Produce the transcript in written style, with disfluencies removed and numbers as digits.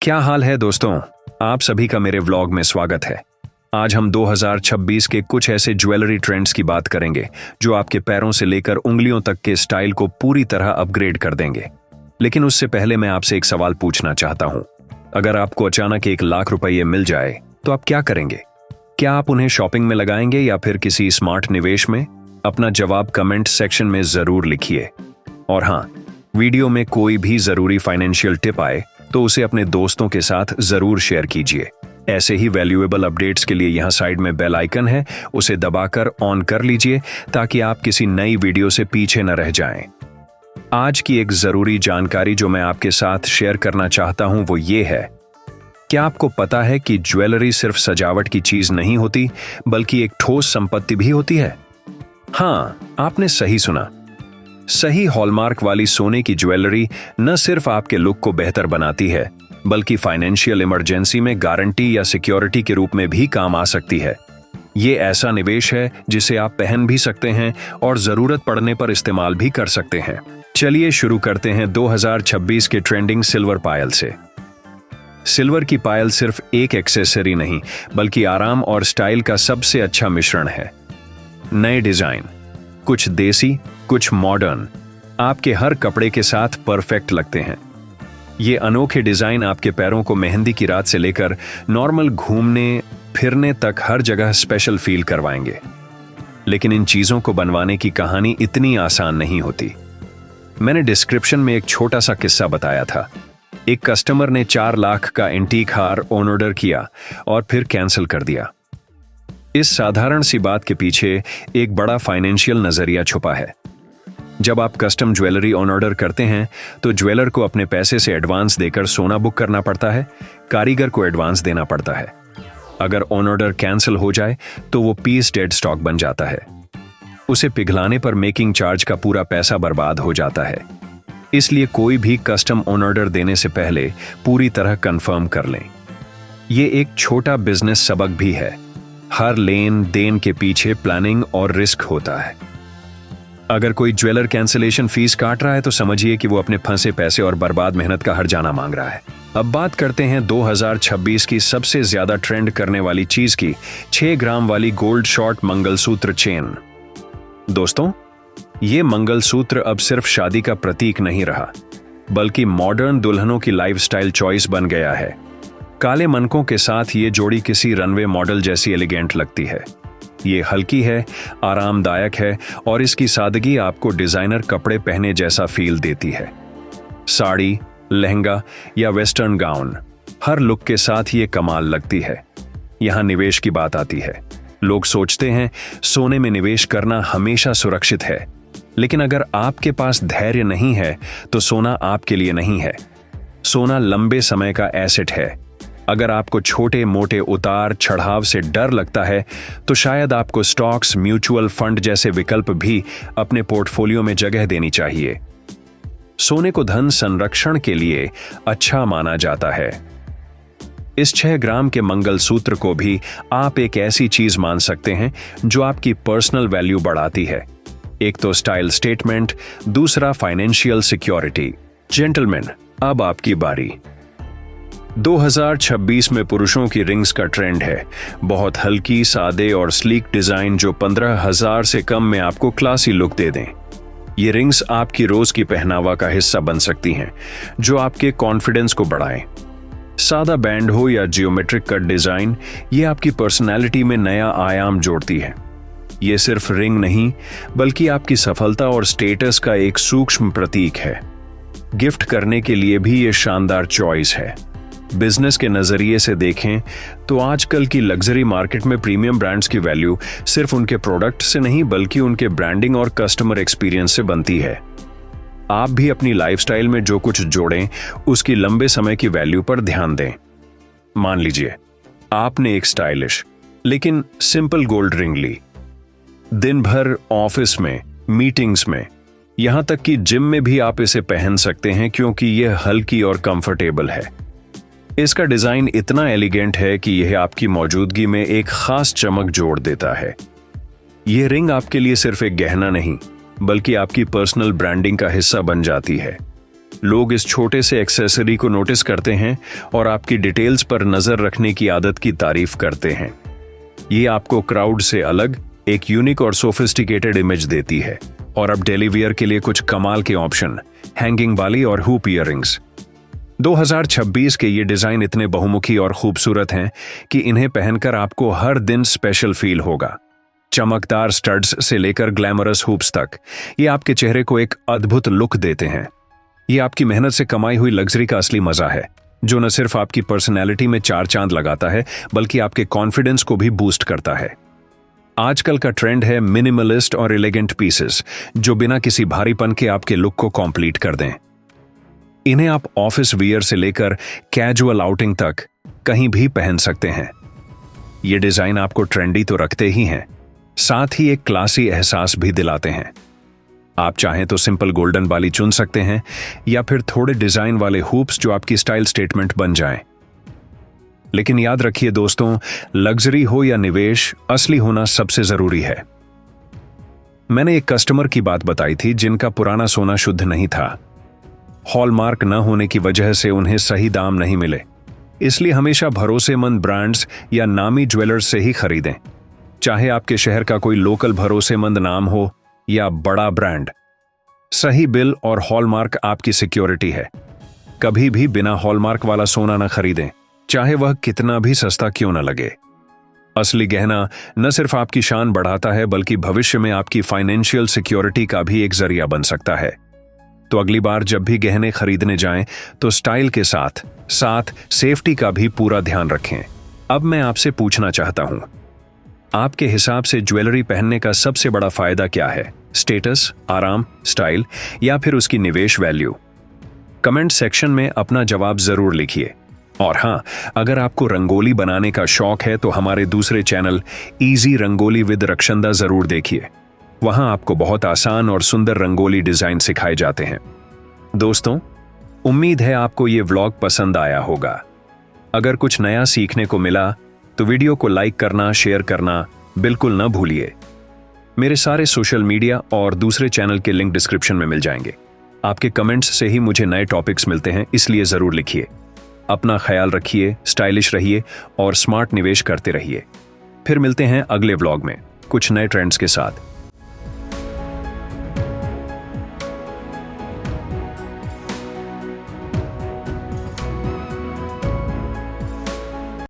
क्या हाल है दोस्तों। आप सभी का मेरे व्लॉग में स्वागत है। आज हम 2026 के कुछ ऐसे ज्वेलरी ट्रेंड्स की बात करेंगे जो आपके पैरों से लेकर उंगलियों तक के स्टाइल को पूरी तरह अपग्रेड कर देंगे। लेकिन उससे पहले मैं आपसे एक सवाल पूछना चाहता हूं। अगर आपको अचानक 1 लाख रुपये मिल जाए तो आप क्या करेंगे? क्या आप उन्हें शॉपिंग में लगाएंगे या फिर किसी स्मार्ट निवेश में? अपना जवाब कमेंट सेक्शन में जरूर लिखिए। और हाँ, वीडियो में कोई भी जरूरी फाइनेंशियल टिप आए तो उसे अपने दोस्तों के साथ जरूर शेयर कीजिए। ऐसे ही वैल्यूएबल अपडेट्स के लिए यहाँ साइड में बेल आइकन है, उसे दबाकर ऑन कर लीजिए ताकि आप किसी नई वीडियो से पीछे न रह जाएं। आज की एक जरूरी जानकारी जो मैं आपके साथ शेयर करना चाहता हूं वो ये है। क्या आपको पता है कि ज्वेलरी सिर्फ सजावट की चीज नहीं होती बल्कि एक ठोस संपत्ति भी होती है? हाँ, आपने सही सुना। सही हॉलमार्क वाली सोने की ज्वेलरी न सिर्फ आपके लुक को बेहतर बनाती है बल्कि फाइनेंशियल इमरजेंसी में गारंटी या सिक्योरिटी के रूप में भी काम आ सकती है। ये ऐसा निवेश है जिसे आप पहन भी सकते हैं और जरूरत पड़ने पर इस्तेमाल भी कर सकते हैं। चलिए शुरू करते हैं 2026 के ट्रेंडिंग सिल्वर पायल से। सिल्वर की पायल सिर्फ एक एक्सेसरी नहीं बल्कि आराम और स्टाइल का सबसे अच्छा मिश्रण है। नए डिजाइन, कुछ देसी कुछ मॉडर्न, आपके हर कपड़े के साथ परफेक्ट लगते हैं। ये अनोखे डिजाइन आपके पैरों को मेहंदी की रात से लेकर नॉर्मल घूमने फिरने तक हर जगह स्पेशल फील करवाएंगे। लेकिन इन चीजों को बनवाने की कहानी इतनी आसान नहीं होती। मैंने डिस्क्रिप्शन में एक छोटा सा किस्सा बताया था। एक कस्टमर ने 4 लाख का एंटीक हार ऑन ऑर्डर किया और फिर कैंसिल कर दिया। इस साधारण सी बात के पीछे एक बड़ा फाइनेंशियल नजरिया छुपा है। जब आप कस्टम ज्वेलरी ऑन ऑर्डर करते हैं तो ज्वेलर को अपने पैसे से एडवांस देकर सोना बुक करना पड़ता है, कारीगर को एडवांस देना पड़ता है। अगर ऑन ऑर्डर कैंसिल हो जाए तो वो पीस डेड स्टॉक बन जाता है। उसे पिघलाने पर मेकिंग चार्ज का पूरा पैसा बर्बाद हो जाता है। इसलिए कोई भी कस्टम ऑन ऑर्डर देने से पहले पूरी तरह कंफर्म कर लें। ये एक छोटा बिजनेस सबक भी है। हर लेन देन के पीछे प्लानिंग और रिस्क होता है। अगर कोई ज्वेलर कैंसिलेशन फीस काट रहा है तो समझिए कि वो अपने फंसे पैसे और बर्बाद मेहनत का हर्जाना मांग रहा है। अब बात करते हैं 2026 की सबसे ज्यादा ट्रेंड करने वाली चीज की, 6 ग्राम वाली गोल्ड शॉर्ट मंगलसूत्र चेन। दोस्तों, ये मंगलसूत्र अब सिर्फ शादी का प्रतीक नहीं रहा बल्कि मॉडर्न दुल्हनों की लाइफस्टाइल चॉइस बन गया है। काले मनकों के साथ ये जोड़ी किसी रनवे मॉडल जैसी एलिगेंट लगती है। ये हल्की है, आरामदायक है और इसकी सादगी आपको डिजाइनर कपड़े पहने जैसा फील देती है। साड़ी, लहंगा या वेस्टर्न गाउन, हर लुक के साथ ये कमाल लगती है। यहां निवेश की बात आती है। लोग सोचते हैं सोने में निवेश करना हमेशा सुरक्षित है, लेकिन अगर आपके पास धैर्य नहीं है तो सोना आपके लिए नहीं है। सोना लंबे समय का एसेट है। अगर आपको छोटे मोटे उतार चढ़ाव से डर लगता है तो शायद आपको स्टॉक्स, म्यूचुअल फंड जैसे विकल्प भी अपने पोर्टफोलियो में जगह देनी चाहिए। सोने को धन संरक्षण के लिए अच्छा माना जाता है। इस 6 ग्राम के मंगलसूत्र को भी आप एक ऐसी चीज मान सकते हैं जो आपकी पर्सनल वैल्यू बढ़ाती है। एक तो स्टाइल स्टेटमेंट, दूसरा फाइनेंशियल सिक्योरिटी। जेंटलमैन, अब आपकी बारी। 2026 में पुरुषों की रिंग्स का ट्रेंड है। बहुत हल्की, सादे और स्लीक डिजाइन जो 15,000 से कम में आपको क्लासी लुक दे दें। ये रिंग्स आपकी रोज की पहनावा का हिस्सा बन सकती हैं, जो आपके कॉन्फिडेंस को बढ़ाएं। सादा बैंड हो या जियोमेट्रिक कट डिजाइन, ये आपकी पर्सनैलिटी में नया आयाम जोड़ती है। ये सिर्फ रिंग नहीं बल्कि आपकी सफलता और स्टेटस का एक सूक्ष्म प्रतीक है। गिफ्ट करने के लिए भी ये शानदार चॉइस है। बिजनेस के नजरिए से देखें तो आजकल की लग्जरी मार्केट में प्रीमियम ब्रांड्स की वैल्यू सिर्फ उनके प्रोडक्ट से नहीं बल्कि उनके ब्रांडिंग और कस्टमर एक्सपीरियंस से बनती है। आप भी अपनी लाइफस्टाइल में जो कुछ जोड़ें उसकी लंबे समय की वैल्यू पर ध्यान दें। मान लीजिए आपने एक स्टाइलिश लेकिन सिंपल गोल्ड रिंग ली। दिन भर ऑफिस में, मीटिंग्स में, यहां तक कि जिम में भी आप इसे पहन सकते हैं क्योंकि यह हल्की और कंफर्टेबल है। इसका डिजाइन इतना एलिगेंट है कि यह आपकी मौजूदगी में एक खास चमक जोड़ देता है। यह रिंग आपके लिए सिर्फ एक गहना नहीं बल्कि आपकी पर्सनल ब्रांडिंग का हिस्सा बन जाती है। लोग इस छोटे से एक्सेसरी को नोटिस करते हैं और आपकी डिटेल्स पर नजर रखने की आदत की तारीफ करते हैं। ये आपको क्राउड से अलग एक यूनिक और सोफिस्टिकेटेड इमेज देती है। और अब डेली वियर के लिए कुछ कमाल के ऑप्शन, हैंगिंग वाली और हुप ईयररिंग्स। 2026 के ये डिजाइन इतने बहुमुखी और खूबसूरत हैं कि इन्हें पहनकर आपको हर दिन स्पेशल फील होगा। चमकदार स्टड्स से लेकर ग्लैमरस हुप्स तक, ये आपके चेहरे को एक अद्भुत लुक देते हैं। ये आपकी मेहनत से कमाई हुई लग्जरी का असली मजा है, जो न सिर्फ आपकी पर्सनैलिटी में चार चांद लगाता है बल्कि आपके कॉन्फिडेंस को भी बूस्ट करता है। आजकल का ट्रेंड है मिनिमलिस्ट और एलिगेंट पीसेस, जो बिना किसी भारीपन के आपके लुक को कंप्लीट कर दें। इन्हें आप ऑफिस वियर से लेकर कैजुअल आउटिंग तक कहीं भी पहन सकते हैं। ये डिजाइन आपको ट्रेंडी तो रखते ही हैं, साथ ही एक क्लासी एहसास भी दिलाते हैं। आप चाहें तो सिंपल गोल्डन वाली चुन सकते हैं या फिर थोड़े डिजाइन वाले हुप्स जो आपकी स्टाइल स्टेटमेंट बन जाएं। लेकिन याद रखिए दोस्तों, लग्जरी हो या निवेश, असली होना सबसे जरूरी है। मैंने एक कस्टमर की बात बताई थी जिनका पुराना सोना शुद्ध नहीं था। हॉलमार्क न होने की वजह से उन्हें सही दाम नहीं मिले, इसलिए हमेशा भरोसेमंद ब्रांड्स या नामी ज्वेलर्स से ही खरीदें। चाहे आपके शहर का कोई लोकल भरोसेमंद नाम हो या बड़ा ब्रांड, सही बिल और हॉलमार्क आपकी सिक्योरिटी है। कभी भी बिना हॉलमार्क वाला सोना न खरीदें, चाहे वह कितना भी सस्ता क्यों न लगे। असली गहना न सिर्फ आपकी शान बढ़ाता है बल्कि भविष्य में आपकी फाइनेंशियल सिक्योरिटी का भी एक जरिया बन सकता है। तो अगली बार जब भी गहने खरीदने जाएं तो स्टाइल के साथ साथ सेफ्टी का भी पूरा ध्यान रखें। अब मैं आपसे पूछना चाहता हूं, आपके हिसाब से ज्वेलरी पहनने का सबसे बड़ा फायदा क्या है? स्टेटस, आराम, स्टाइल या फिर उसकी निवेश वैल्यू? कमेंट सेक्शन में अपना जवाब जरूर लिखिए। और हां, अगर आपको रंगोली बनाने का शौक है तो हमारे दूसरे channel easy rangoli with Rakshanda जरूर देखिए। वहां आपको बहुत आसान और सुंदर रंगोली डिजाइन सिखाए जाते हैं। दोस्तों, उम्मीद है आपको ये व्लॉग पसंद आया होगा। अगर कुछ नया सीखने को मिला तो वीडियो को लाइक करना, शेयर करना बिल्कुल न भूलिए। मेरे सारे सोशल मीडिया और दूसरे चैनल के लिंक डिस्क्रिप्शन में मिल जाएंगे। आपके कमेंट्स से ही मुझे नए टॉपिक्स मिलते हैं, इसलिए जरूर लिखिए। अपना ख्याल रखिए, स्टाइलिश रहिए और स्मार्ट निवेश करते रहिए। फिर मिलते हैं अगले व्लॉग में कुछ नए ट्रेंड्स के साथ।